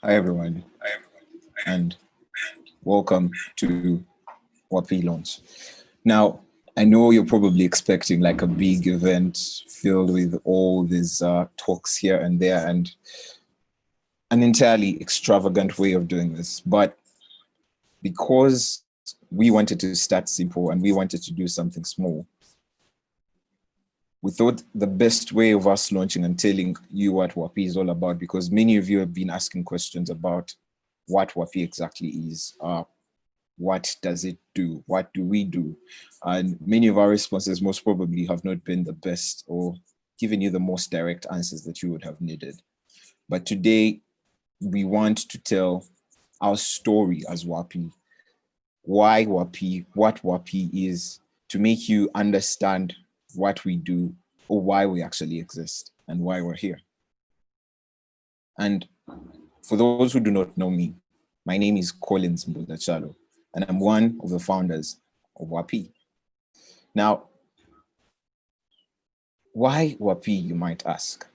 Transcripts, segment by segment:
Hi everyone, and welcome to Waape Launch. Now, I know you're probably expecting like a big event filled with all these talks here and there and an entirely extravagant way of doing this. But because we wanted to start simple and we wanted to do something small, we thought the best way of us launching and telling you what Wapi is all about, because many of you have been asking questions about what Wapi exactly is. What does it do? What do we do? And many of our responses most probably have not been the best or given you the most direct answers that you would have needed. But today, we want to tell our story as Wapi, why Wapi, what Wapi is, to make you understand what we do or why we actually exist and why we're here. And for those who do not know me, my name is Collins Mbudachalo, and I'm one of the founders of Wapi. Now, why Wapi, you might ask?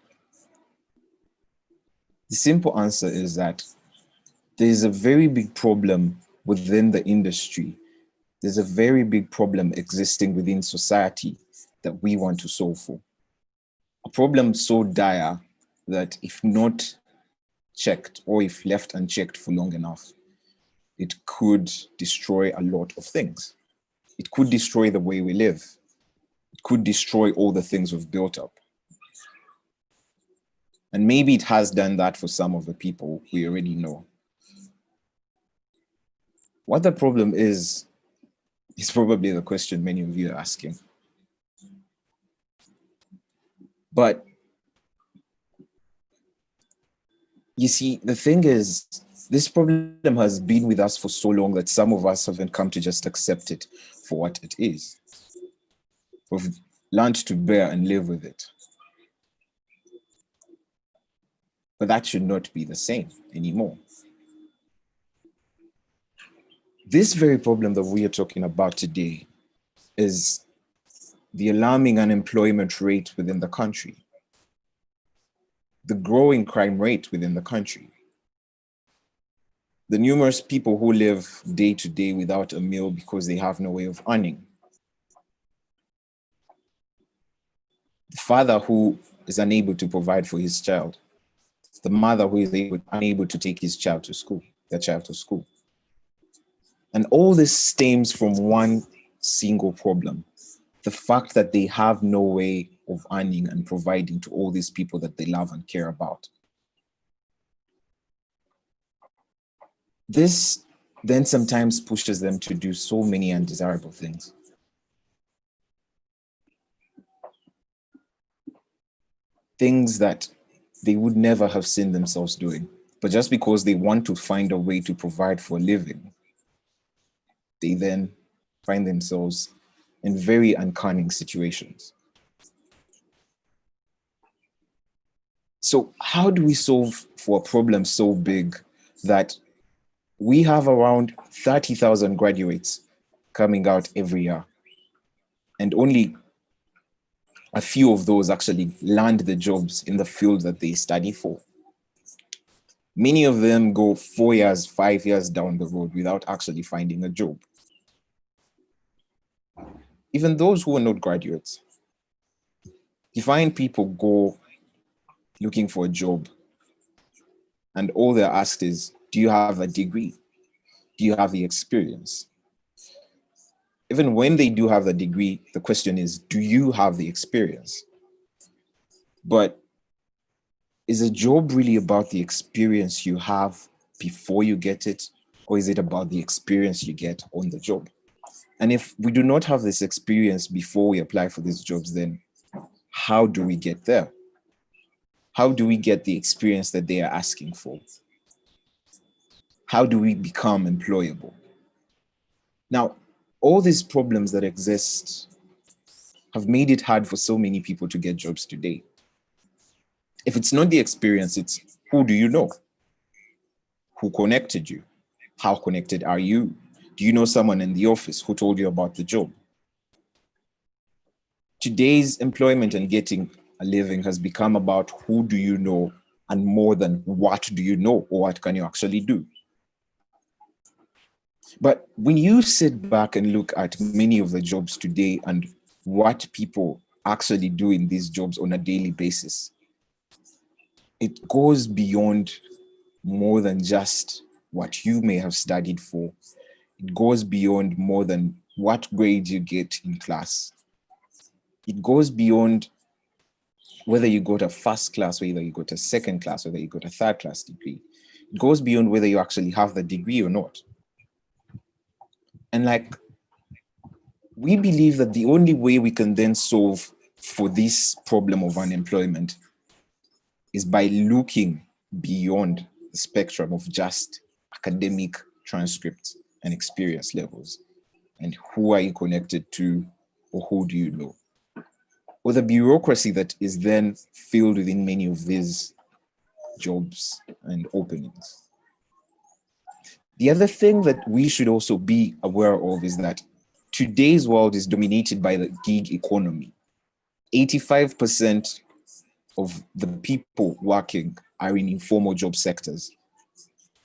The simple answer is that there's a very big problem within the industry. There's a very big problem existing within society that we want to solve for. A problem so dire that if not checked or if left unchecked for long enough, it could destroy a lot of things. It could destroy the way we live. It could destroy all the things we've built up. And maybe it has done that for some of the people we already know. What the problem is probably the question many of you are asking. But you see, the thing is, this problem has been with us for so long that some of us haven't come to just accept it for what it is. We've learned to bear and live with it. But that should not be the same anymore. This very problem that we are talking about today is the alarming unemployment rate within the country, the growing crime rate within the country, the numerous people who live day to day without a meal because they have no way of earning, the father who is unable to provide for his child, the mother who is unable to take their child to school. And all this stems from one single problem: the fact that they have no way of earning and providing to all these people that they love and care about. This then sometimes pushes them to do so many undesirable things. Things that they would never have seen themselves doing, but just because they want to find a way to provide for a living, they then find themselves in very uncanny situations. So how do we solve for a problem so big that we have around 30,000 graduates coming out every year, and only a few of those actually land the jobs in the field that they study for? Many of them go 4 years, 5 years down the road without actually finding a job. Even those who are not graduates, you find people go looking for a job and all they're asked is, do you have a degree? Do you have the experience? Even when they do have the degree, the question is, do you have the experience? But is a job really about the experience you have before you get it, or is it about the experience you get on the job? And if we do not have this experience before we apply for these jobs, then how do we get there? How do we get the experience that they are asking for? How do we become employable? Now, all these problems that exist have made it hard for so many people to get jobs today. If it's not the experience, it's who do you know? Who connected you? How connected are you? Do you know someone in the office who told you about the job? Today's employment and getting a living has become about who do you know and more than what do you know or what can you actually do. But when you sit back and look at many of the jobs today and what people actually do in these jobs on a daily basis, it goes beyond more than just what you may have studied for. It goes beyond more than what grade you get in class. It goes beyond whether you got a first class, whether you got a second class, whether you got a third class degree. It goes beyond whether you actually have the degree or not. And like, we believe that the only way we can then solve for this problem of unemployment is by looking beyond the spectrum of just academic transcripts and experience levels. And who are you connected to, or who do you know? Or the bureaucracy that is then filled within many of these jobs and openings. The other thing that we should also be aware of is that today's world is dominated by the gig economy. 85% of the people working are in informal job sectors.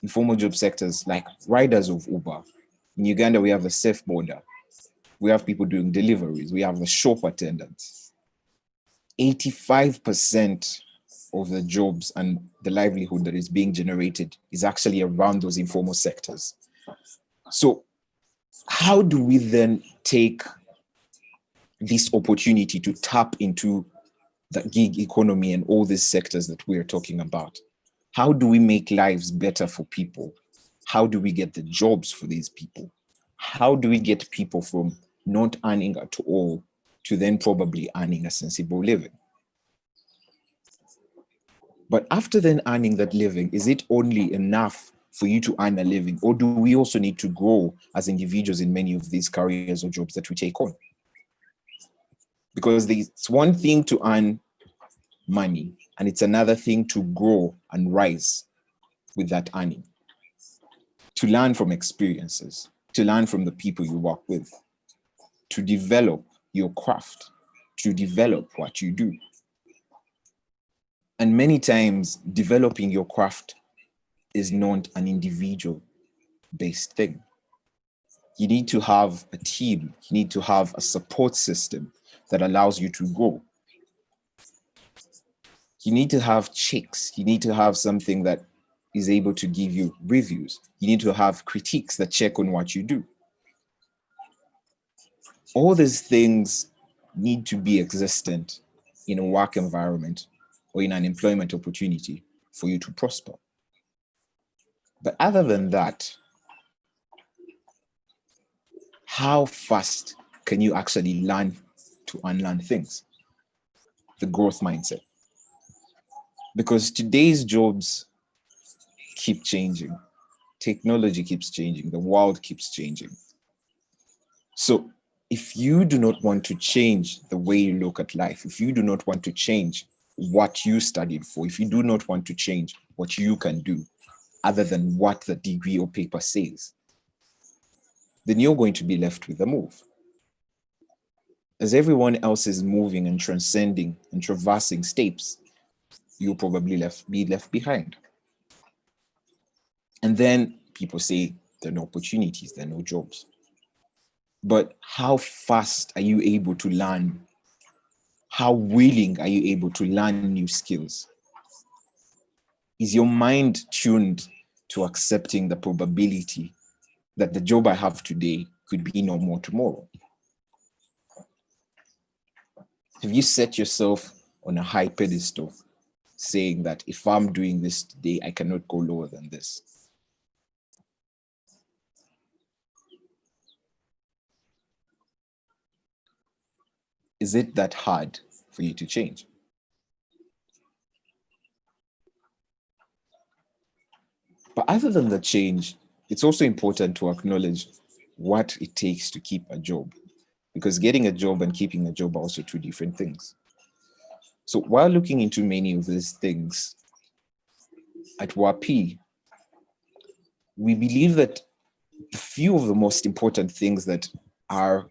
Informal job sectors like riders of Uber. In Uganda, we have the safe border. We have people doing deliveries. We have the shop attendants. 85% of the jobs and the livelihood that is being generated is actually around those informal sectors. So how do we then take this opportunity to tap into the gig economy and all these sectors that we're talking about? How do we make lives better for people? How do we get the jobs for these people? How do we get people from not earning at all to then probably earning a sensible living? But after then earning that living, is it only enough for you to earn a living? Or do we also need to grow as individuals in many of these careers or jobs that we take on? Because it's one thing to earn money, and it's another thing to grow and rise with that earning. To learn from experiences, to learn from the people you work with, to develop your craft, to develop what you do. And many times, developing your craft is not an individual-based thing. You need to have a team. You need to have a support system that allows you to grow. You need to have checks. You need to have something that is able to give you reviews. You need to have critiques that check on what you do. All these things need to be existent in a work environment or in an employment opportunity for you to prosper. But other than that, how fast can you actually learn to unlearn things? The growth mindset. Because today's jobs keep changing. Technology keeps changing. The world keeps changing. So if you do not want to change the way you look at life, if you do not want to change what you studied for, if you do not want to change what you can do other than what the degree or paper says, then you're going to be left with a move. As everyone else is moving and transcending and traversing steps, you'll probably be left behind. And then people say there are no opportunities, there are no jobs. But how fast are you able to learn? How willing are you able to learn new skills? Is your mind tuned to accepting the probability that the job I have today could be no more tomorrow? Have you set yourself on a high pedestal saying that if I'm doing this today, I cannot go lower than this? Is it that hard for you to change? But other than the change, it's also important to acknowledge what it takes to keep a job, because getting a job and keeping a job are also two different things. So while looking into many of these things, at Wapi, we believe that a few of the most important things that are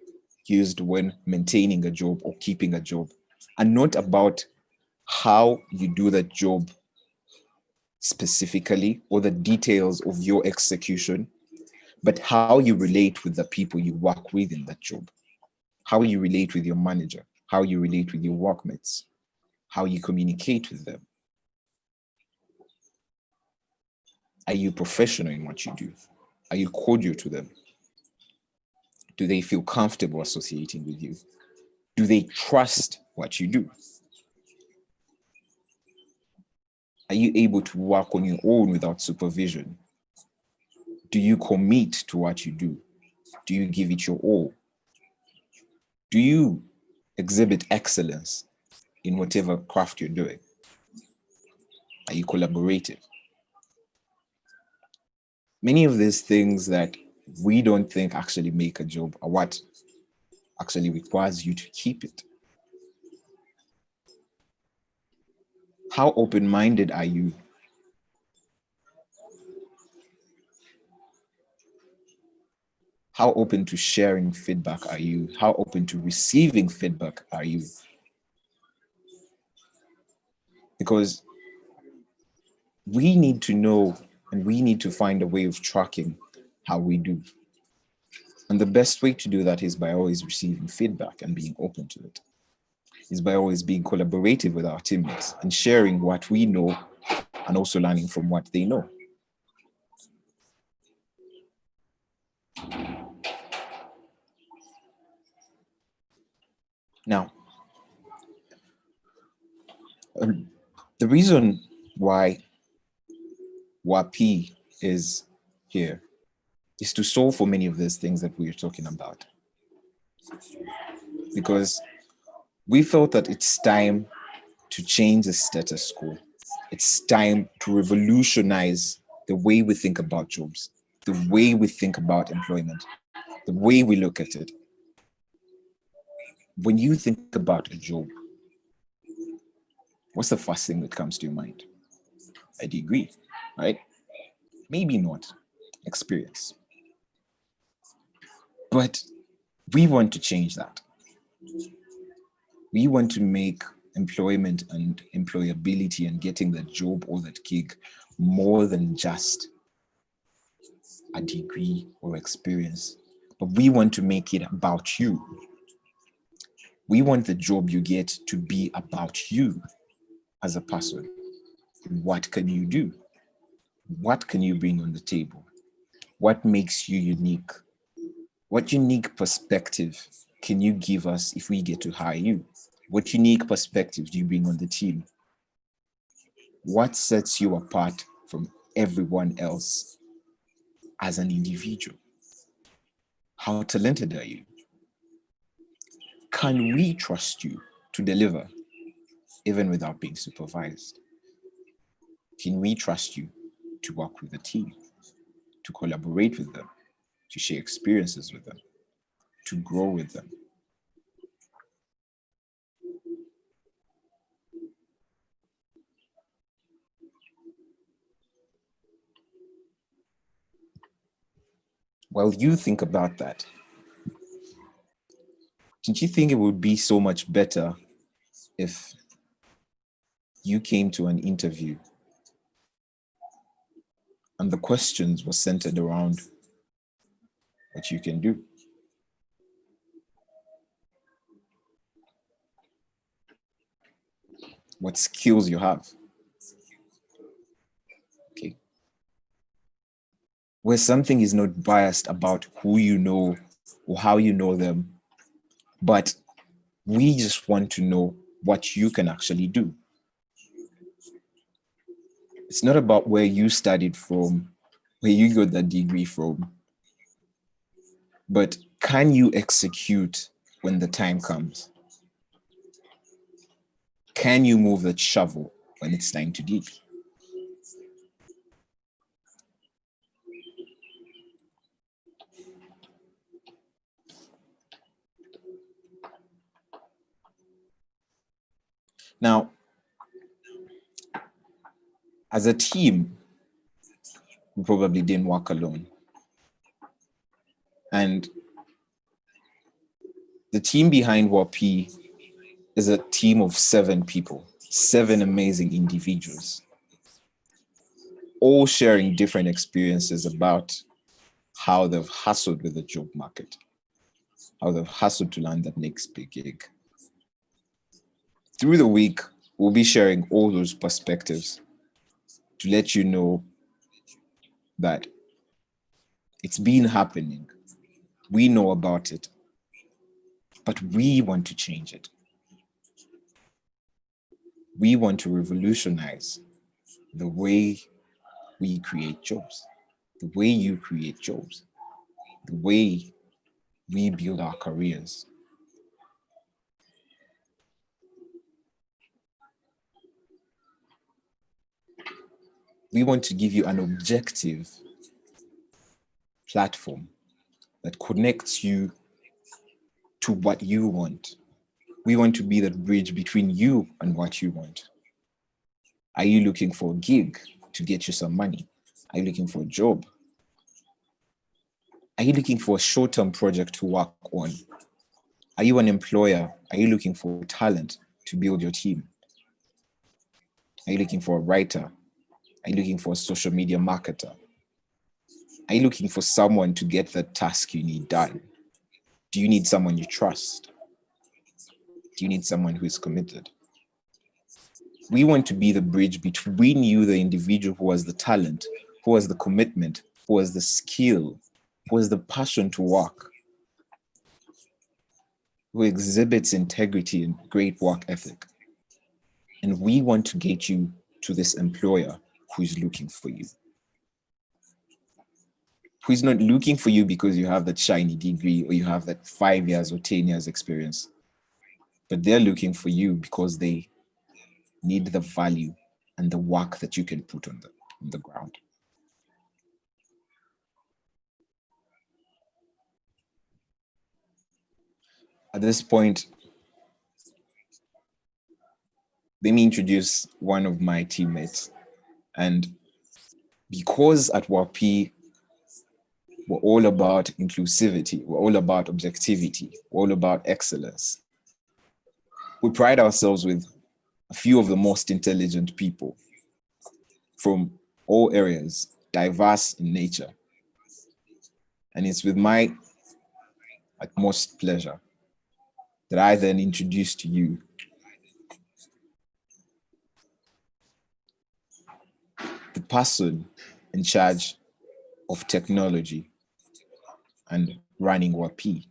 used when maintaining a job or keeping a job are not about how you do that job specifically or the details of your execution, but how you relate with the people you work with in that job, how you relate with your manager, how you relate with your workmates, how you communicate with them. Are you professional in what you do? Are you cordial to them? Do they feel comfortable associating with you? Do they trust what you do? Are you able to work on your own without supervision? Do you commit to what you do? Do you give it your all? Do you exhibit excellence in whatever craft you're doing? Are you collaborative? Many of these things that we don't think actually make a job are what actually requires you to keep it. How open-minded are you? How open to sharing feedback are you? How open to receiving feedback are you? Because we need to know and we need to find a way of tracking how we do. And the best way to do that is by always receiving feedback and being open to it. Is by always being collaborative with our teammates and sharing what we know and also learning from what they know. Now, the reason why Wapi is here is to solve for many of these things that we are talking about. Because we felt that it's time to change the status quo. It's time to revolutionize the way we think about jobs, the way we think about employment, the way we look at it. When you think about a job, what's the first thing that comes to your mind? A degree, right? Maybe not. Experience. But we want to change that. We want to make employment and employability and getting that job or that gig more than just a degree or experience, but we want to make it about you. We want the job you get to be about you as a person. What can you do? What can you bring on the table? What makes you unique? What unique perspective can you give us if we get to hire you? What unique perspective do you bring on the team? What sets you apart from everyone else as an individual? How talented are you? Can we trust you to deliver even without being supervised? Can we trust you to work with the team, to collaborate with them, to share experiences with them, to grow with them? While you think about that, don't you think it would be so much better if you came to an interview and the questions were centered around what you can do? What skills you have? Okay. Where something is not biased about who you know or how you know them, but we just want to know what you can actually do. It's not about where you studied from, where you got that degree from, but can you execute when the time comes? Can you move that shovel when it's time to dig? Now, as a team, we probably didn't work alone. And the team behind Wapi is a team of 7 people, 7 amazing individuals. all sharing different experiences about how they've hustled with the job market, how they've hustled to land that next big gig. Through the week, we'll be sharing all those perspectives to let you know that it's been happening. We know about it, but we want to change it. We want to revolutionize the way we create jobs, the way you create jobs, the way we build our careers. We want to give you an objective platform that connects you to what you want. We want to be that bridge between you and what you want. Are you looking for a gig to get you some money? Are you looking for a job? Are you looking for a short-term project to work on? Are you an employer? Are you looking for talent to build your team? Are you looking for a writer? Are you looking for a social media marketer? Are you looking for someone to get the task you need done? Do you need someone you trust? Do you need someone who is committed? We want to be the bridge between you, the individual who has the talent, who has the commitment, who has the skill, who has the passion to work, who exhibits integrity and great work ethic. And we want to get you to this employer who is looking for you, who is not looking for you because you have that shiny degree or you have that 5 years or 10 years experience, but they're looking for you because they need the value and the work that you can put on the ground. At this point, let me introduce one of my teammates. And because at Wapi, we're all about inclusivity, we're all about objectivity, we're all about excellence. We pride ourselves with a few of the most intelligent people from all areas, diverse in nature. And it's with my utmost pleasure that I then introduce to you the person in charge of technology and running Wapi.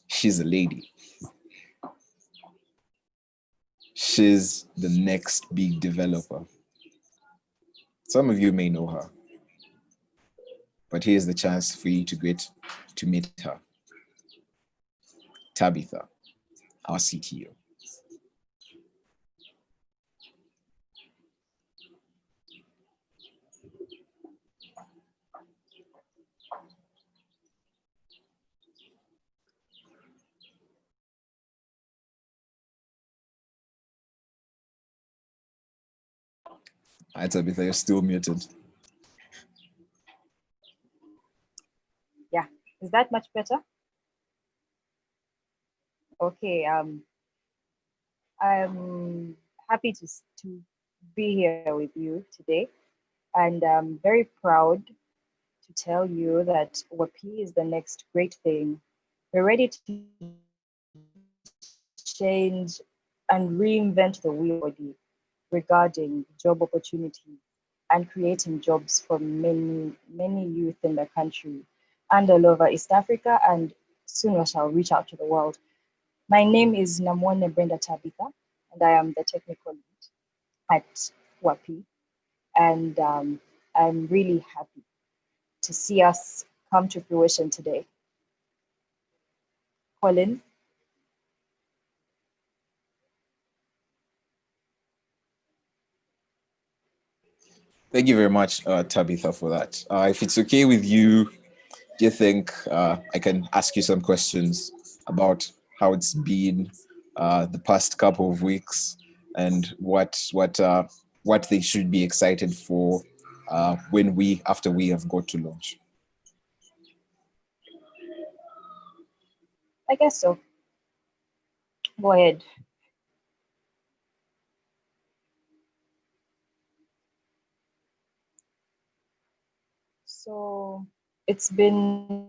She's a lady. She's the next big developer. Some of you may know her, but here's the chance for you to get to meet her. Tabitha, our CTO. Hi, Tabitha, you're still muted. Yeah, is that much better? Okay, I'm happy to be here with you today, and I'm very proud to tell you that Wapi is the next great thing. We're ready to change and reinvent the wheel regarding job opportunities and creating jobs for many youth in the country and all over East Africa, and soon we shall reach out to the world. My name is Namwone Brenda Tabitha, and I am the technical lead at Wapi. And I'm really happy to see us come to fruition today. Colin? Thank you very much, Tabitha, for that. If it's okay with you, do you think I can ask you some questions about how it's been the past couple of weeks and what they should be excited for after we have got to launch? I guess so. Go ahead. So it's been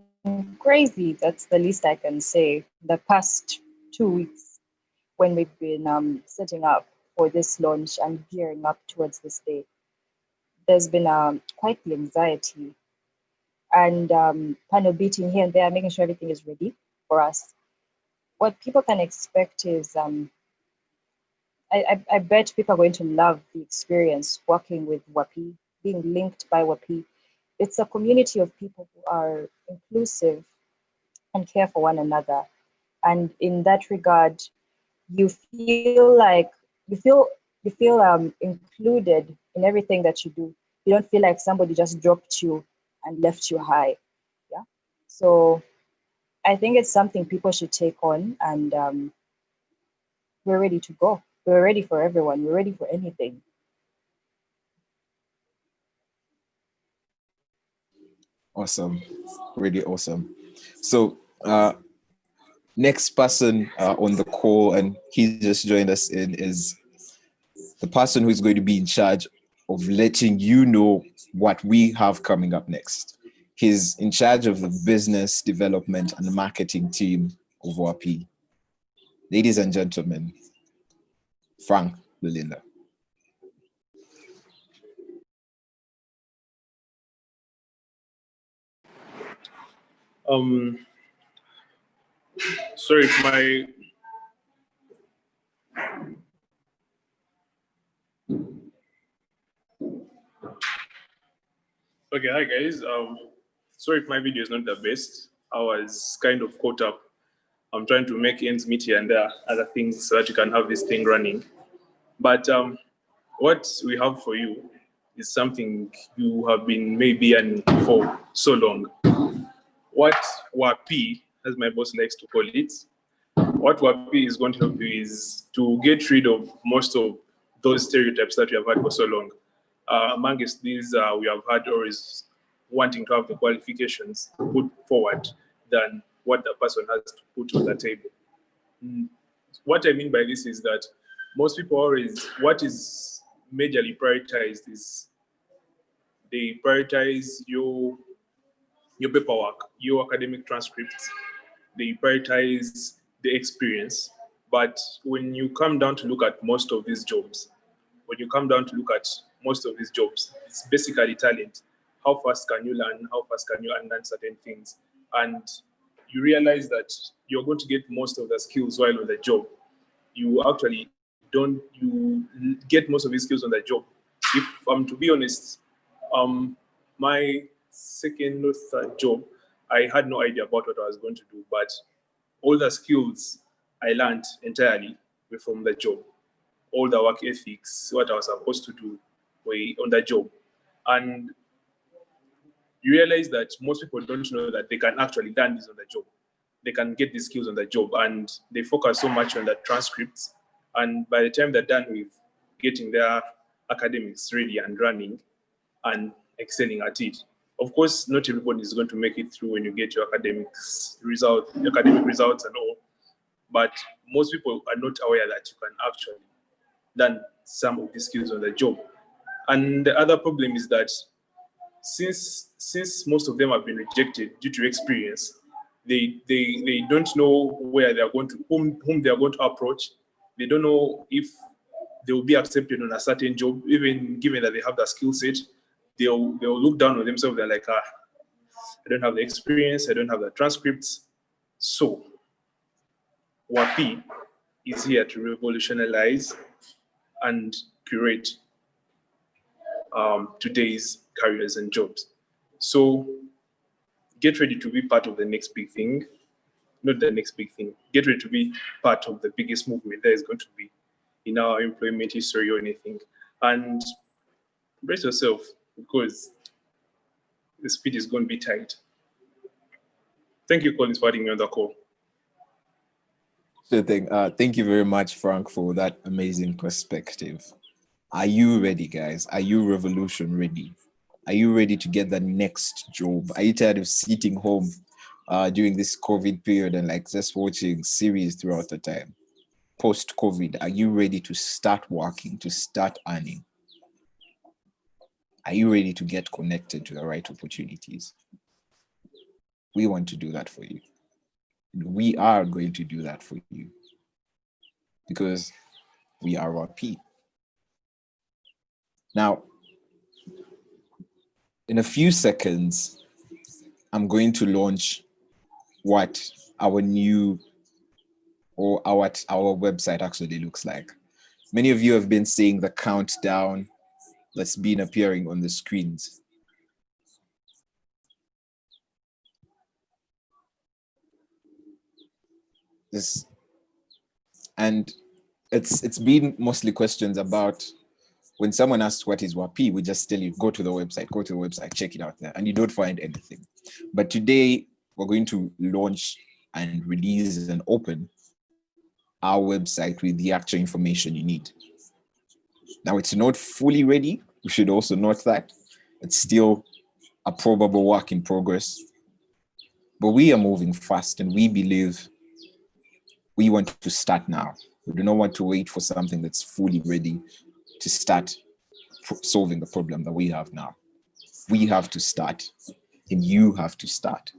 crazy. That's the least I can say. The past 2 weeks when we've been setting up for this launch and gearing up towards this day, there's been quite the anxiety and kind of beating here and there, making sure everything is ready for us. What people can expect is I bet people are going to love the experience working with Wapi, being linked by Wapi. It's a community of people who are inclusive and care for one another. And in that regard, you feel like you feel included in everything that you do. You don't feel like somebody just dropped you and left you high. Yeah. So I think it's something people should take on, and we're ready to go. We're ready for everyone. We're ready for anything. Awesome, really awesome. So next person on the call, and he just joined us in, is the person who's going to be in charge of letting you know what we have coming up next. He's in charge of the business development and marketing team of Wapi. Ladies and gentlemen, Frank Lulinda. Um, sorry if my okay, hi guys. Sorry if my video is not the best. I was kind of caught up. I'm trying to make ends meet here and there, other things, so that you can have this thing running. But what we have for you is something you have been maybe and for so long. What Wapi, as my boss likes to call it, what Wapi is going to help you is to get rid of most of those stereotypes that we have had for so long. Amongst these, we have had always wanting to have the qualifications put forward than what the person has to put on the table. What I mean by this is that most people always, what is majorly prioritized is they prioritize your paperwork, your academic transcripts, they prioritize the experience. But when you come down to look at most of these jobs, it's basically talent. How fast can you learn? How fast can you unlearn certain things? And you realize that you're going to get most of the skills while on the job. You actually don't, you get most of these skills on the job. If I'm to be honest, my second or third job, I had no idea about what I was going to do, but all the skills I learned entirely were from the job. All the work ethics, what I was supposed to do, were on the job. And you realize that most people don't know that they can actually learn this on the job. They can get these skills on the job, and they focus so much on the transcripts. And by the time they're done with getting their academics ready and running and excelling at it, of course, not everybody is going to make it through when you get your academic results and all. But most people are not aware that you can actually learn some of these skills on the job. And the other problem is that since most of them have been rejected due to experience, they don't know where they are going to whom they are going to approach. They don't know if they will be accepted on a certain job, even given that they have the skill set. They'll look down on themselves. They're like, I don't have the experience, I don't have the transcripts. So Wapi is here to revolutionize and curate today's careers and jobs. So get ready to be part of the next big thing, not the next big thing. Get ready to be part of the biggest movement that is going to be in our employment history or anything. And brace yourself, because the speed is going to be tight. Thank you, Collins, for having me on the call. Sure thing. Thank you very much, Frank, for that amazing perspective. Are you ready, guys? Are you revolution ready? Are you ready to get the next job? Are you tired of sitting home during this COVID period and like just watching series throughout the time? Post-COVID, are you ready to start working, to start earning? Are you ready to get connected to the right opportunities? We want to do that for you. We are going to do that for you because we are Wapi. Now, in a few seconds, I'm going to launch what our new or our website actually looks like. Many of you have been seeing the countdown that's been appearing on the screens. And it's been mostly questions about when someone asks what is Wapi, we just tell you, go to the website, check it out there, and you don't find anything. But today, we're going to launch and release and open our website with the actual information you need. Now, it's not fully ready. We should also note that. It's still a probable work in progress. But we are moving fast, and we believe we want to start now. We do not want to wait for something that's fully ready to start solving the problem that we have now. We have to start, and you have to start.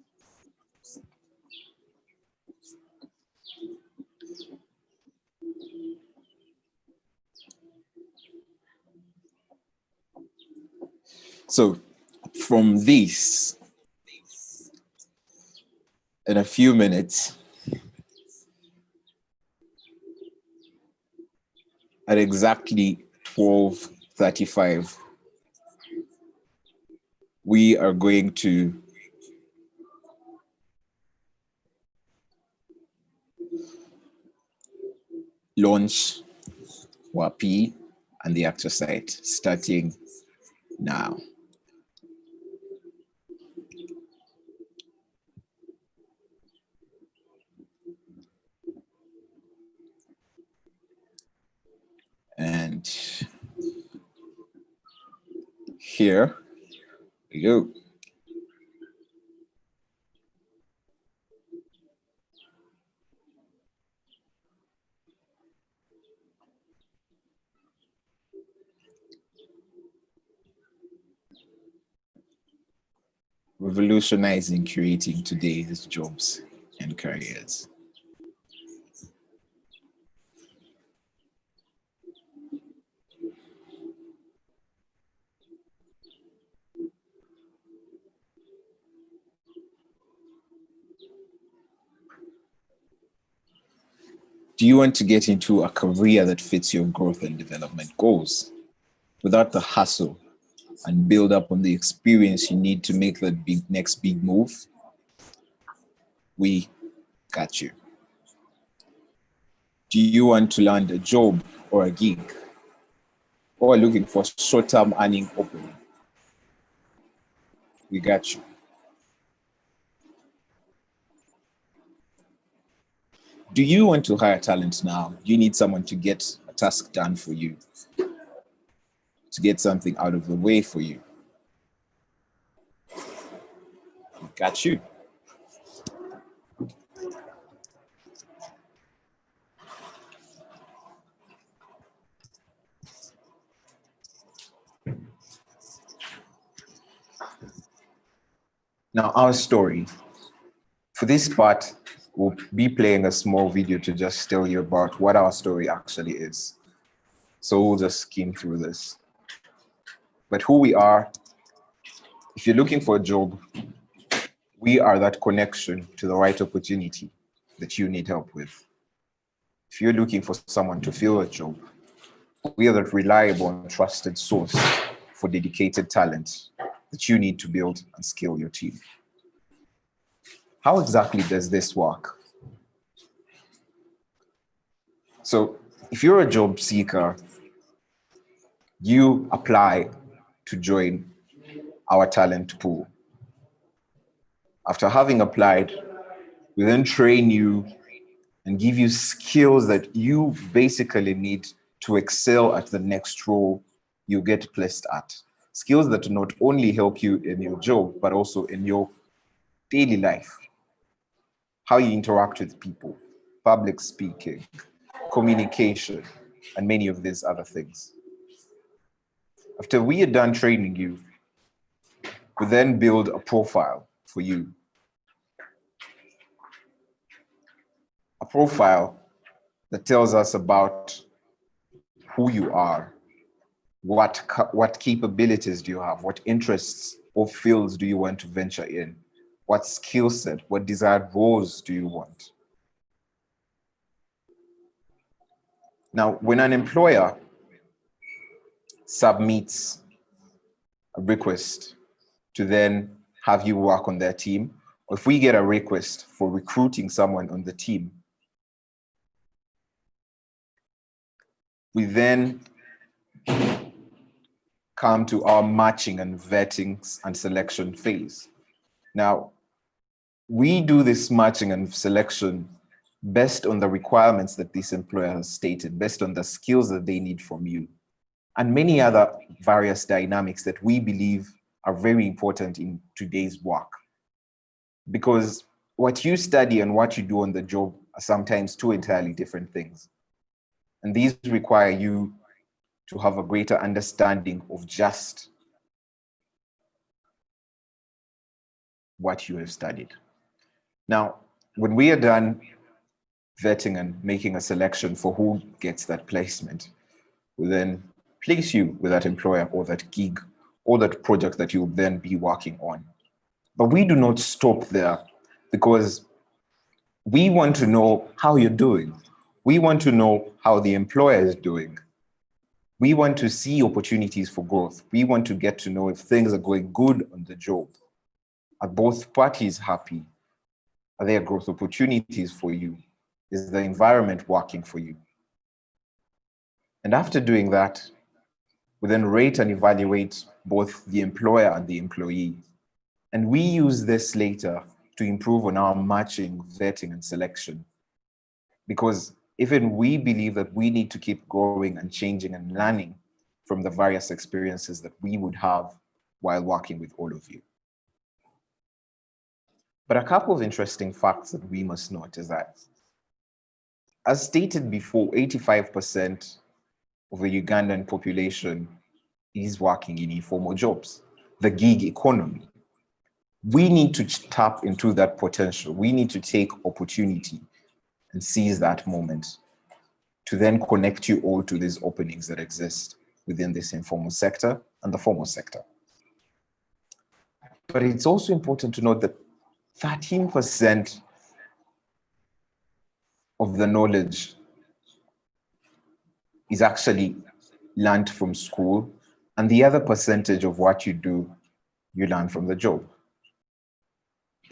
So from this, in a few minutes, at exactly 12:35, we are going to launch Wapi and the actual site starting now. And here we go. Revolutionizing creating today's jobs and careers. Do you want to get into a career that fits your growth and development goals without the hustle and build up on the experience you need to make that next big move? We got you. Do you want to land a job or a gig, or looking for short-term earning opening? We got you. Do you want to hire talent now? You need someone to get a task done for you, to get something out of the way for you. We got you. Now, our story. For this part, we'll be playing a small video to just tell you about what our story actually is. So we'll just skim through this. But who we are, if you're looking for a job, we are that connection to the right opportunity that you need help with. If you're looking for someone to fill a job, we are that reliable and trusted source for dedicated talent that you need to build and scale your team. How exactly does this work? So if you're a job seeker, you apply to join our talent pool. After having applied, we then train you and give you skills that you basically need to excel at the next role you get placed at. Skills that not only help you in your job, but also in your daily life. How you interact with people, public speaking, communication, and many of these other things. After we are done training you, we then build a profile for you. A profile that tells us about who you are, what capabilities do you have, what interests or fields do you want to venture in, what skill set, what desired roles do you want. Now, when an employer submits a request to then have you work on their team, or if we get a request for recruiting someone on the team, we then come to our matching and vetting and selection phase. Now, we do this matching and selection based on the requirements that this employer has stated, based on the skills that they need from you, and many other various dynamics that we believe are very important in today's work. Because what you study and what you do on the job are sometimes two entirely different things. And these require you to have a greater understanding of just what you have studied. Now, when we are done vetting and making a selection for who gets that placement, we then place you with that employer or that gig or that project that you'll then be working on. But we do not stop there, because we want to know how you're doing. We want to know how the employer is doing. We want to see opportunities for growth. We want to get to know if things are going good on the job. Are both parties happy? Are there growth opportunities for you? Is the environment working for you? And after doing that, we then rate and evaluate both the employer and the employee. And we use this later to improve on our matching, vetting, and selection. Because even we believe that we need to keep growing and changing and learning from the various experiences that we would have while working with all of you. But a couple of interesting facts that we must note is that, as stated before, 85% of the Ugandan population is working in informal jobs, the gig economy. We need to tap into that potential. We need to take opportunity and seize that moment to then connect you all to these openings that exist within this informal sector and the formal sector. But it's also important to note that 13% of the knowledge is actually learned from school, and the other percentage of what you do, you learn from the job.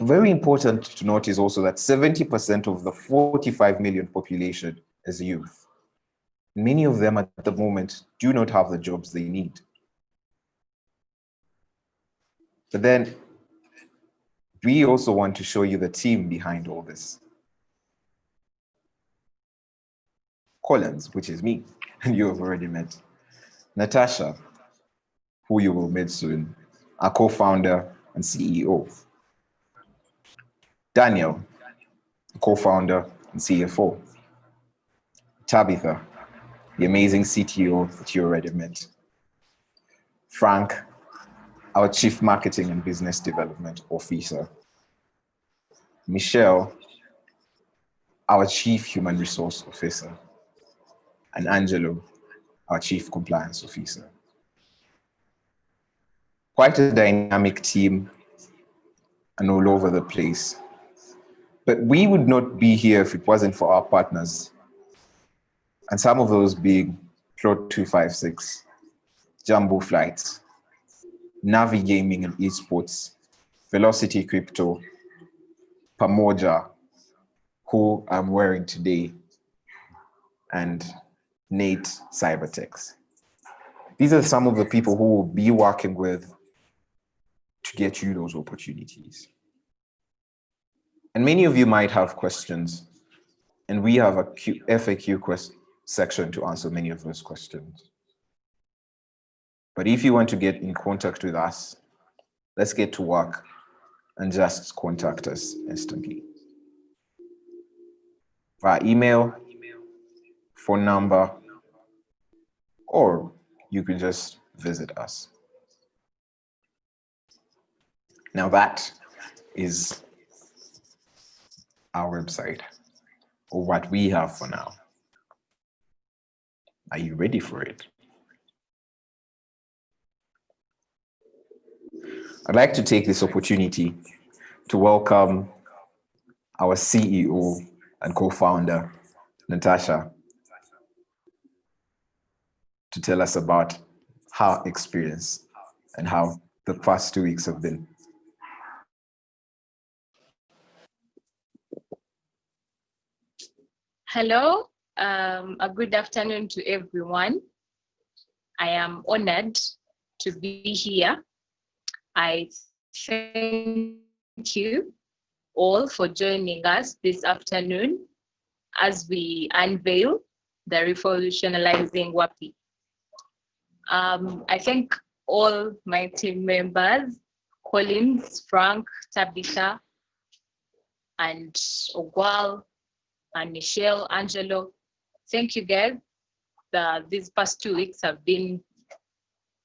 Very important to note is also that 70% of the 45 million population is youth. Many of them at the moment do not have the jobs they need. But then we also want to show you the team behind all this. Collins, which is me, and you have already met. Natasha, who you will meet soon, our co-founder and CEO. Daniel, co-founder and CFO. Tabitha, the amazing CTO that you already met. Frank, our Chief Marketing and Business Development Officer. Michelle, our Chief Human Resource Officer. And Angelo, our Chief Compliance Officer. Quite a dynamic team and all over the place. But we would not be here if it wasn't for our partners. And some of those being Plot 256, Jumbo Flights, Navi Gaming and Esports, Velocity Crypto, Pamoja, who I'm wearing today, and Nate Cybertex. These are some of the people who will be working with to get you those opportunities. And many of you might have questions, and we have a FAQ section to answer many of those questions. But if you want to get in contact with us, let's get to work and just contact us instantly. Via email, phone number, or you can just visit us. Now that is our website, or what we have for now. Are you ready for it? I'd like to take this opportunity to welcome our CEO and co-founder, Natasha, to tell us about her experience and how the past 2 weeks have been. Hello, a good afternoon to everyone. I am honored to be here. I thank you all for joining us this afternoon as we unveil the revolutionizing Wapi. I thank all my team members, Collins, Frank, Tabitha, and Ogwal, and Michelle, Angelo. Thank you guys. These past 2 weeks have been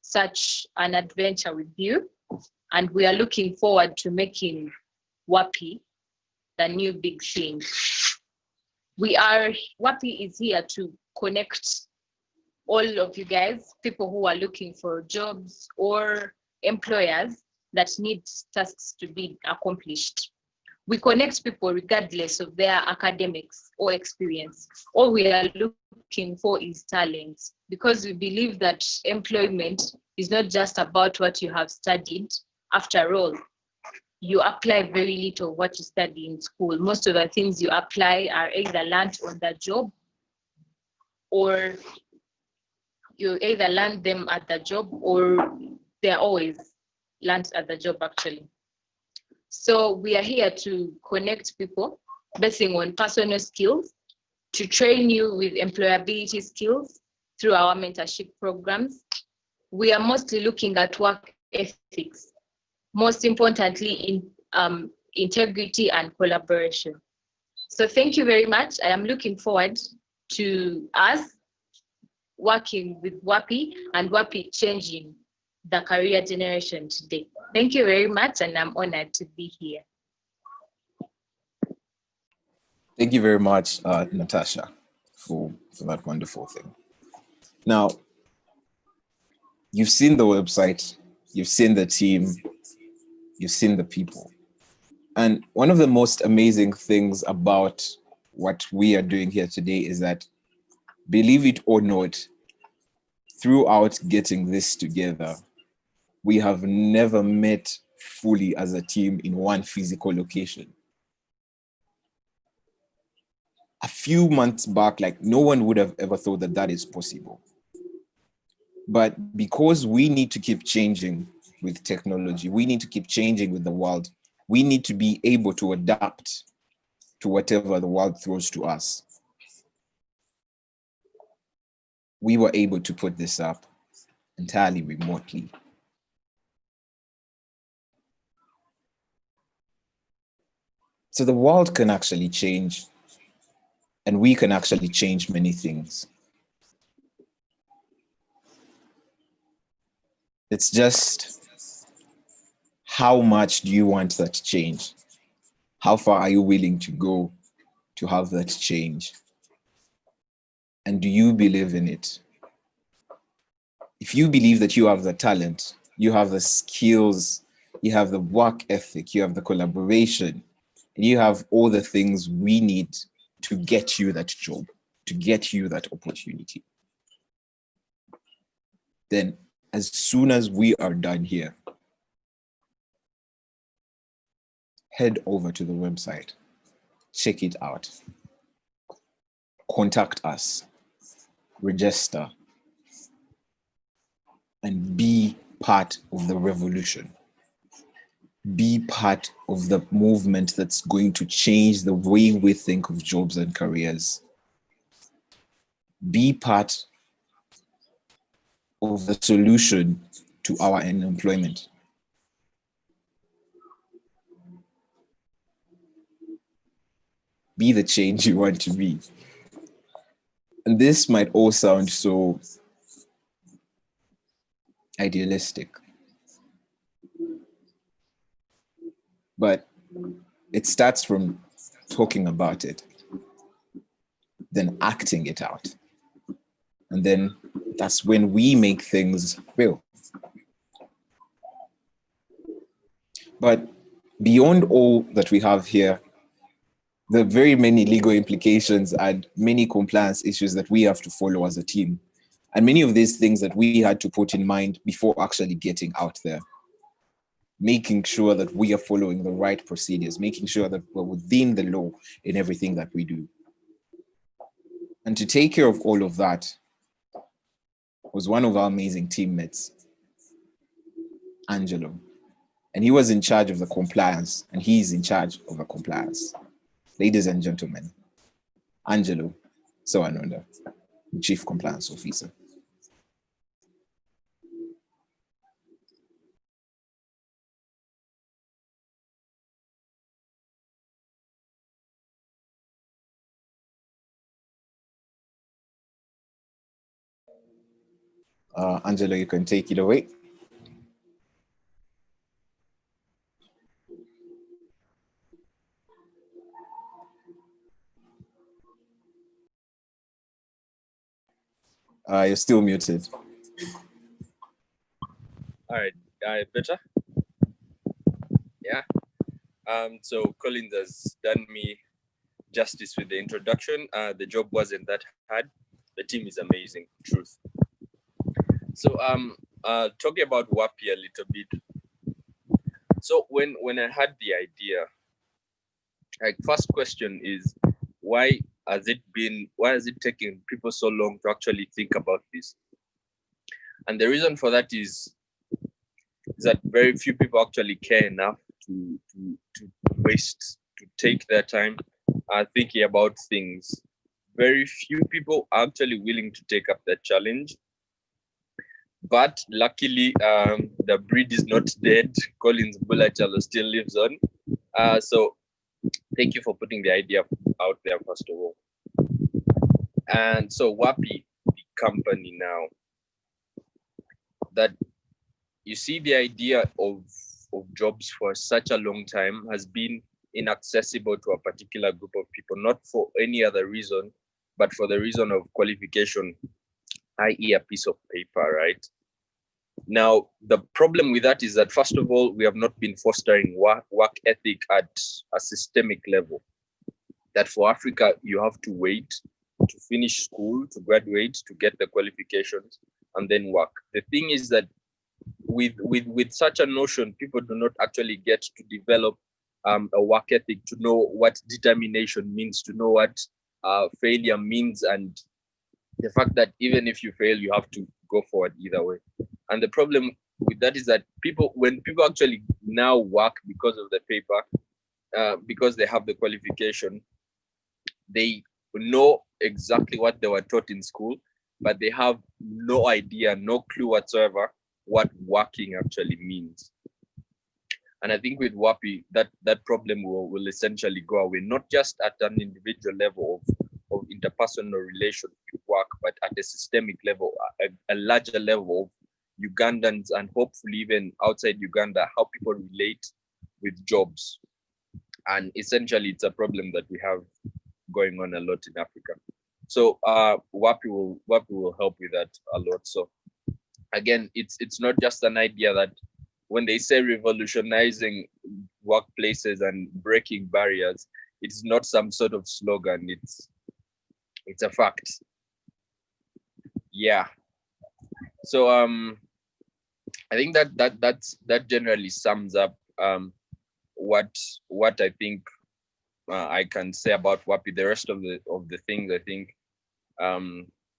such an adventure with you, and we are looking forward to making Wapi the new big thing. Wapi is here to connect all of you guys, people who are looking for jobs or employers that need tasks to be accomplished. We connect people regardless of their academics or experience. All we are looking for is talent, because we believe that employment is not just about what you have studied. After all, you apply very little of what you study in school. Most of the things you apply are either learned on the job, or you either learn them at the job, or they're always learned at the job actually. So we are here to connect people basing on personal skills, to train you with employability skills through our mentorship programs. We are mostly looking at work ethics, most importantly in integrity and collaboration. So thank you very much. I am looking forward to us working with Wapi and Wapi changing the career generation today. Thank you very much, and I'm honored to be here. Thank you very much, Natasha, for that wonderful thing. Now, you've seen the website, you've seen the team, you've seen the people. And one of the most amazing things about what we are doing here today is that, believe it or not, throughout getting this together, we have never met fully as a team in one physical location. A few months back, like, no one would have ever thought that that is possible. But because we need to keep changing with technology, we need to keep changing with the world, we need to be able to adapt to whatever the world throws to us. We were able to put this up entirely remotely. So the world can actually change, and we can actually change many things. It's just, how much do you want that change? How far are you willing to go to have that change? And do you believe in it? If you believe that you have the talent, you have the skills, you have the work ethic, you have the collaboration, and you have all the things we need to get you that job, to get you that opportunity, then as soon as we are done here, head over to the website, check it out, contact us, register, and be part of the revolution. Be part of the movement that's going to change the way we think of jobs and careers. Be part of the solution to our unemployment. Be the change you want to be. And this might all sound so idealistic. But it starts from talking about it, then acting it out. And then that's when we make things real. But beyond all that we have here, there are very many legal implications and many compliance issues that we have to follow as a team. And many of these things that we had to put in mind before actually getting out there. Making sure that we are following the right procedures, making sure that we're within the law in everything that we do. And to take care of all of that was one of our amazing teammates, Angelo. And he was in charge of the compliance, and he's in charge of the compliance. Ladies and gentlemen, Angelo Soanonda, Chief Compliance Officer. Angelo, you can take it away. You're still muted. All right, better? Yeah. So Collins has done me justice with the introduction. The job wasn't that hard. The team is amazing, truth. So talking about Wapi a little bit. So when I had the idea, like first question is why has it taken people so long to actually think about this? And the reason for that is that very few people actually care enough to take their time thinking about things. Very few people are actually willing to take up that challenge. But luckily, the breed is not dead. Collins Bulachalo still lives on. So thank you for putting the idea out there, first of all. And so Wapi, the company now, that you see the idea of jobs for such a long time has been inaccessible to a particular group of people, not for any other reason, but for the reason of qualification, i.e. a piece of paper, right? Now, the problem with that is that, first of all, we have not been fostering work ethic at a systemic level. That for Africa, you have to wait to finish school, to graduate, to get the qualifications, and then work. The thing is that with such a notion, people do not actually get to develop a work ethic, to know what determination means, to know what failure means, and the fact that even if you fail, you have to go forward either way. And the problem with that is that when people actually now work because of the paper, because they have the qualification, they know exactly what they were taught in school, but they have no idea, no clue whatsoever what working actually means. And I think with Wapi, that problem will essentially go away, not just at an individual level of interpersonal relations with work, but at a systemic level, a larger level of Ugandans, and hopefully even outside Uganda, how people relate with jobs. And essentially, it's a problem that we have going on a lot in Africa. So Wapi will help with that a lot. So again, it's not just an idea that when they say revolutionizing workplaces and breaking barriers, it's not some sort of slogan. It's a fact. Yeah. So I think that generally sums up what I think I can say about Wapi. The rest of the things I think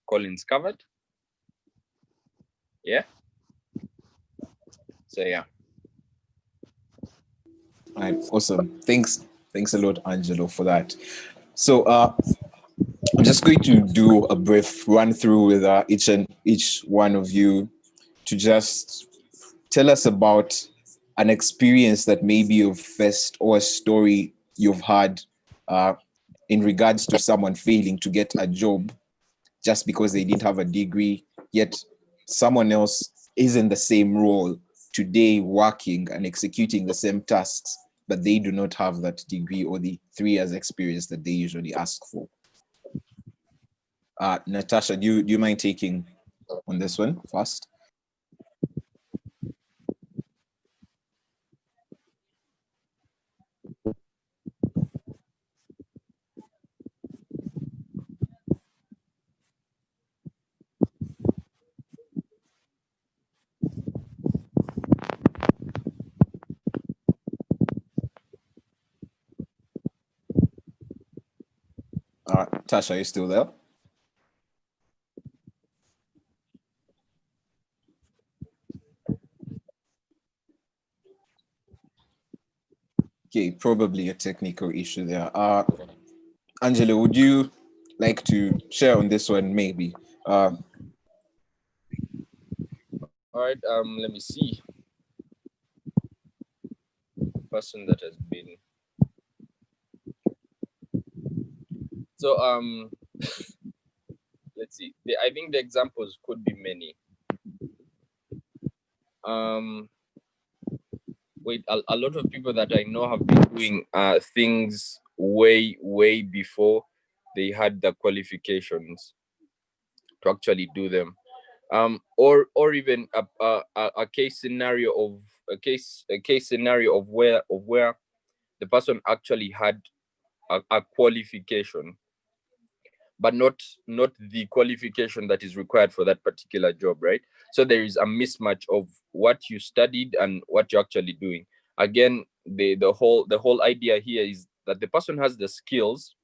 Collins covered. Yeah. So yeah. All right, awesome. Thanks a lot, Angelo, for that. So I'm just going to do a brief run through with each one of you to just tell us about an experience that maybe you've faced or a story you've had in regards to someone failing to get a job just because they didn't have a degree, yet someone else is in the same role today, working and executing the same tasks, but they do not have that degree or the 3 years experience that they usually ask for. Natasha, do you mind taking on this one first? Tasha, are you still there? Okay, probably a technical issue there. Angela, would you like to share on this one, maybe? All right, let me see. Person that has been. So let's see. I think the examples could be many. Wait, a lot of people that I know have been doing things way before they had the qualifications to actually do them. Or even a case scenario of where the person actually had a qualification, but not the qualification that is required for that particular job, right? So there is a mismatch of what you studied and what you're actually doing. Again, the whole idea here is that the person has the skills,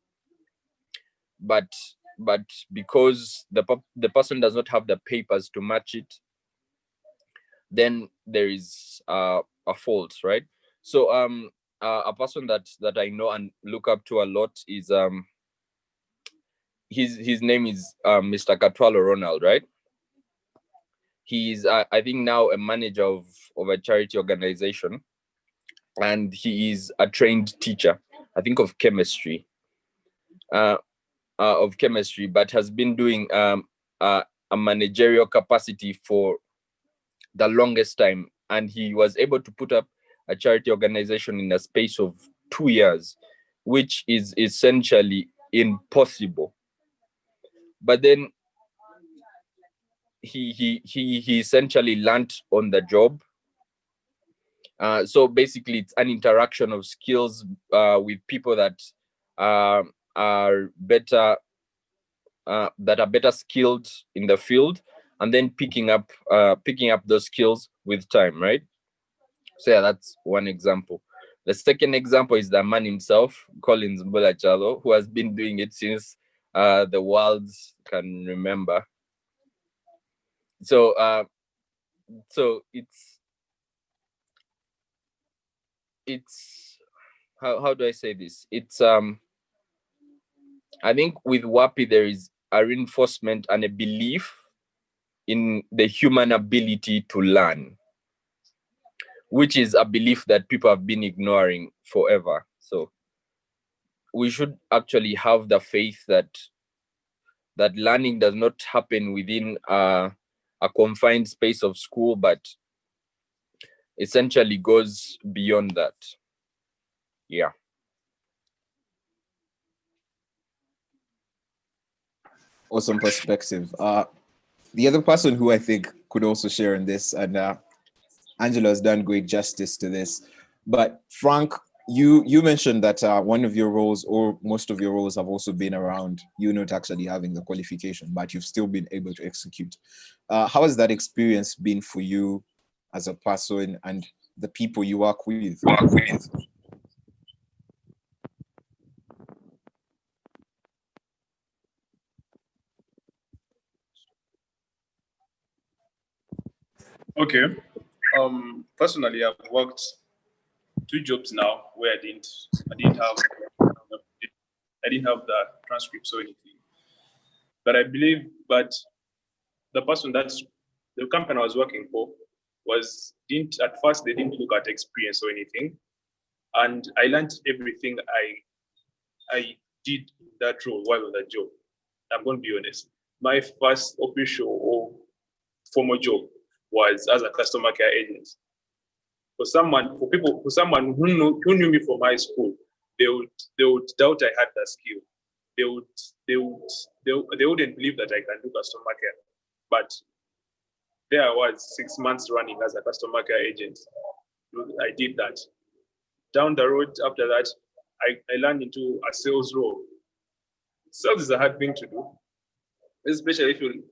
but because the person does not have the papers to match it, then there is a fault, right? So a person that I know and look up to a lot is his name is Mr. Katwalo Ronald, right? He's I think now a manager of a charity organization, and he is a trained teacher, I think of chemistry, but has been doing a managerial capacity for the longest time, and he was able to put up a charity organization in a space of 2 years, which is essentially impossible. But then he essentially learned on the job. So basically, it's an interaction of skills with people that are better skilled in the field, and then picking up those skills with time, right? So yeah, that's one example. The second example is the man himself, Collins Mbulachalo, who has been doing it since the world can remember. So it's how do I say this? It's I think with Wapi there is a reinforcement and a belief in the human ability to learn, which is a belief that people have been ignoring forever. So we should actually have the faith that learning does not happen within a confined space of school, but essentially goes beyond that. Yeah. Awesome perspective. The other person who I think could also share in this, and Angela has done great justice to this, but Frank, you mentioned that one of your roles, or most of your roles, have also been around you not actually having the qualification, but you've still been able to execute. How has that experience been for you as a person and the people you work with? Okay. Personally, I've worked 2 jobs now where I didn't have the transcripts or anything. But I believe, the person that's the company I was working for didn't at first they didn't look at experience or anything, and I learned everything I did that role while on that job. I'm going to be honest. My first official or formal job was as a customer care agent. For someone who knew me from high school, they would doubt I had that skill. They wouldn't believe that I can do customer care. But there I was 6 months running as a customer care agent. I did that. Down the road after that, I learned into a sales role. Sales is a hard thing to do, especially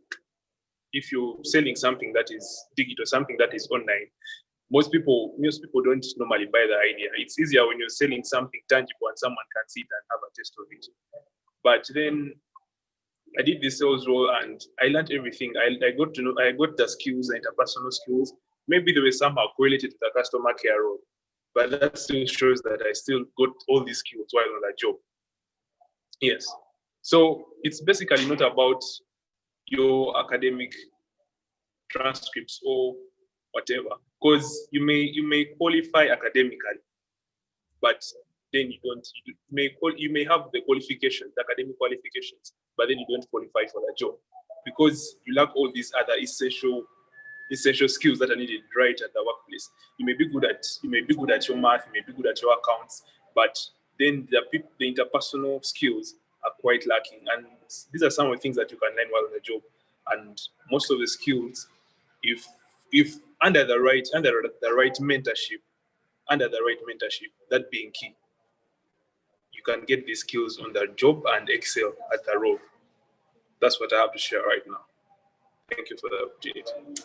if you're selling something that is digital, something that is online. Most people don't normally buy the idea. It's easier when you're selling something tangible and someone can see it and have a taste of it. But then I did this sales role and I learned everything. I got the skills, the interpersonal skills. Maybe they were somehow correlated to the customer care role, but that still shows that I still got all these skills while on that job. Yes. So it's basically not about your academic transcripts or whatever, because you may qualify academically, but then you may have the qualifications, the academic qualifications, but then you don't qualify for the job because you lack all these other essential skills that are needed right at the workplace. You may be good at your math, you may be good at your accounts, but then the interpersonal skills are quite lacking. And these are some of the things that you can learn while on the job. And most of the skills, if under the right mentorship, that being key, you can get these skills on the job and excel at the role. That's what I have to share right now. Thank you for the opportunity.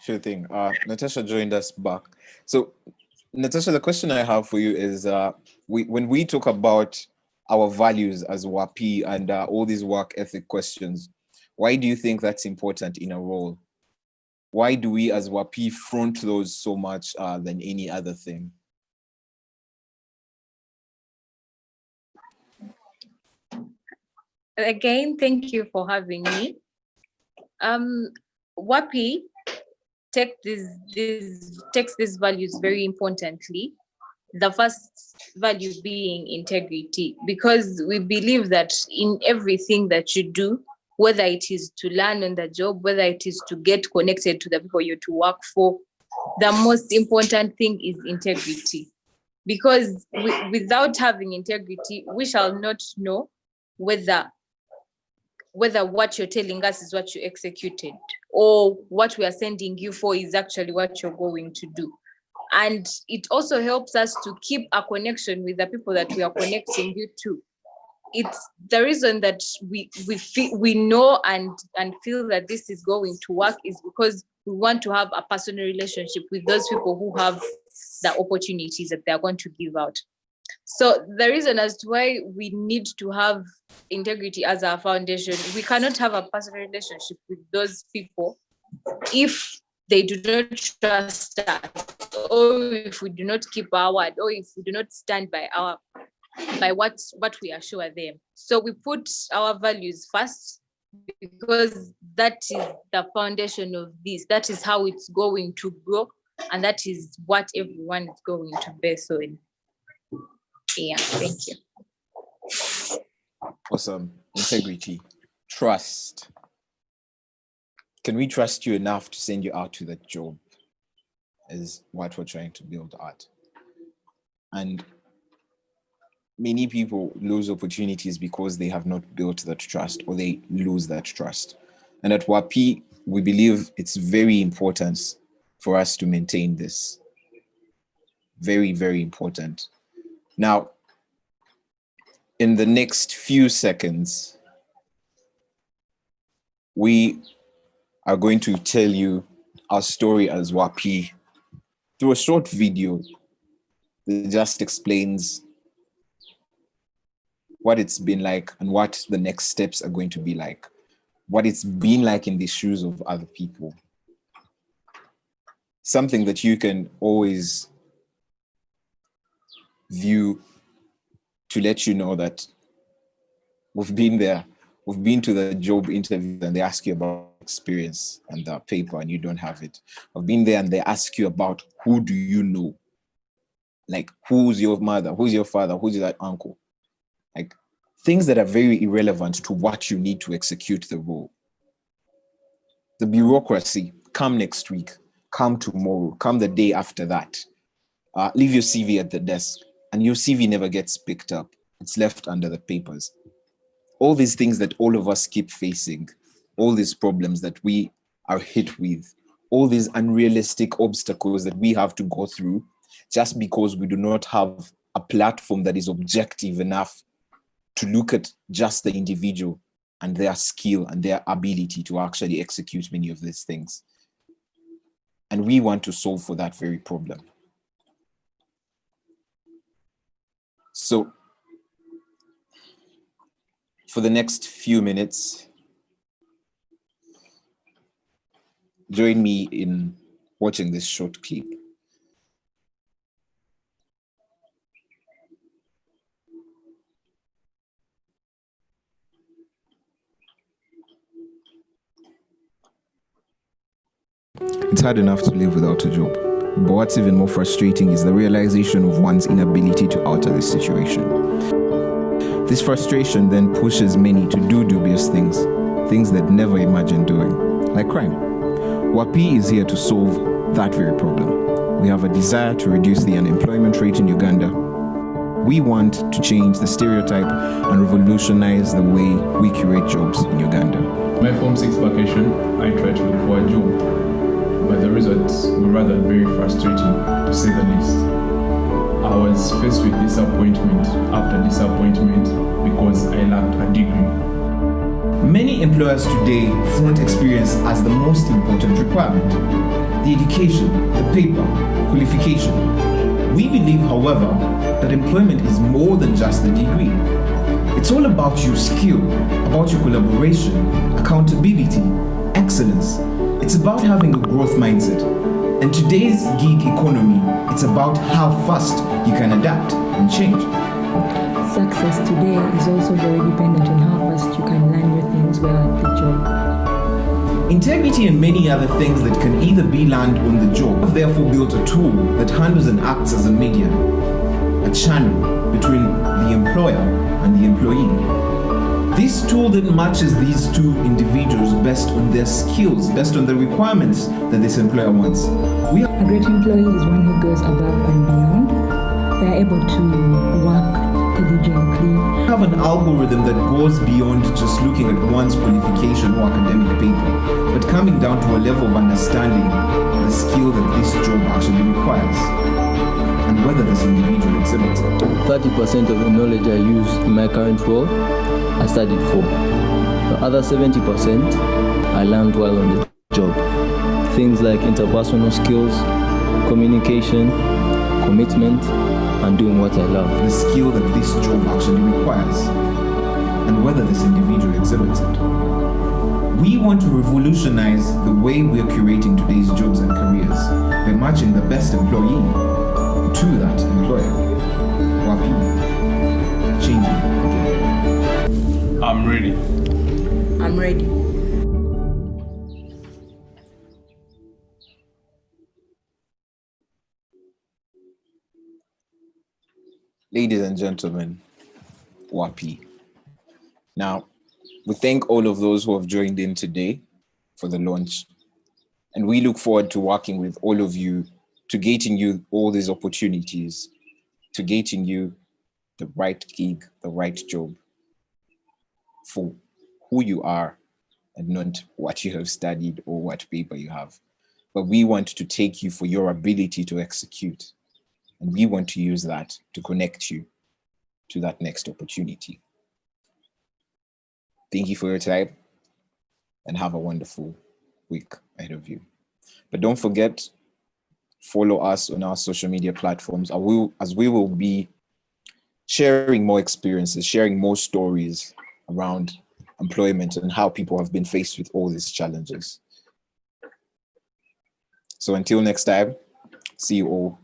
Sure thing. Natasha joined us back. So, Natasha, the question I have for you is, when we talk about our values as Wapi and all these work ethic questions, why do you think that's important in a role? Why do we as Wapi front those so much than any other thing? Again, thank you for having me. Wapi takes these values very importantly. The first value being integrity, because we believe that in everything that you do, whether it is to learn on the job, whether it is to get connected to the people you're to work for, the most important thing is integrity. Because without having integrity, we shall not know whether what you're telling us is what you executed or what we are sending you for is actually what you're going to do. And it also helps us to keep a connection with the people that we are connecting you to. It's the reason that we know and feel that this is going to work is because we want to have a personal relationship with those people who have the opportunities that they're going to give out. So the reason as to why we need to have integrity as our foundation, we cannot have a personal relationship with those people if they do not trust us, or if we do not keep our word, or if we do not stand by what we assure them. So we put our values first because that is the foundation of this. That is how it's going to grow, and that is what everyone is going to base on. Yeah, thank you. Awesome. Integrity, trust. Can we trust you enough to send you out to that job is what we're trying to build at. And many people lose opportunities because they have not built that trust, or they lose that trust. And at Wapi, we believe it's very important for us to maintain this. Very, very important. Now, in the next few seconds, we are going to tell you our story as Wapi through a short video that just explains what it's been like and what the next steps are going to be like, what it's been like in the shoes of other people. Something that you can always view to let you know that we've been there. We've been to the job interview and they ask you about experience and the paper and you don't have it. I've been there and they ask you about who do you know? Like, who's your mother? Who's your father? Who's that uncle? Like, things that are very irrelevant to what you need to execute the role. The bureaucracy come next week, come tomorrow, come the day after that. Leave your CV at the desk, and your CV never gets picked up. It's left under the papers. All these things that all of us keep facing, all these problems that we are hit with, all these unrealistic obstacles that we have to go through just because we do not have a platform that is objective enough to look at just the individual and their skill and their ability to actually execute many of these things. And we want to solve for that very problem. So for the next few minutes, join me in watching this short clip. It's hard enough to live without a job, but what's even more frustrating is the realization of one's inability to alter this situation. This frustration then pushes many to do dubious things they'd never imagined doing, like crime. Wapi is here to solve that very problem. We have a desire to reduce the unemployment rate in Uganda. We want to change the stereotype and revolutionize the way we curate jobs in Uganda. My Form 6 vacation, I tried to look for a job, but the results were rather very frustrating, to say the least. I was faced with disappointment after disappointment because I lacked a degree. Many employers today front experience as the most important requirement. The education, the paper, qualification. We believe, however, that employment is more than just the degree. It's all about your skill, about your collaboration, accountability, excellence. It's about having a growth mindset. In today's gig economy, it's about how fast you can adapt and change. Success today is also very dependent on how fast you can learn new things while at the job. Integrity and many other things that can either be learned on the job. I've therefore built a tool that handles and acts as a medium, a channel between the employer and the employee. This tool then matches these two individuals based on their skills, based on the requirements that this employer wants. A great employee is one who goes above and beyond. They are able to work diligently. We have an algorithm that goes beyond just looking at one's qualification or academic paper, but coming down to a level of understanding the skill that this job actually requires and whether this individual exhibits it. 30% of the knowledge I use in my current role, I studied for. The other 70% I learned while on the job. Things like interpersonal skills, communication, commitment, and doing what I love. The skill that this job actually requires and whether this individual exhibits it. We want to revolutionize the way we are curating today's jobs and careers by matching the best employee to that employer. Wapi, changing again. I'm ready. I'm ready. Ladies and gentlemen, Wapi. Now, we thank all of those who have joined in today for the launch. And we look forward to working with all of you to getting you all these opportunities, to getting you the right gig, the right job for who you are and not what you have studied or what paper you have. But we want to take you for your ability to execute. And we want to use that to connect you to that next opportunity. Thank you for your time and have a wonderful week ahead of you. But don't forget, follow us on our social media platforms as we will be sharing more experiences, sharing more stories around employment and how people have been faced with all these challenges. So until next time, see you all.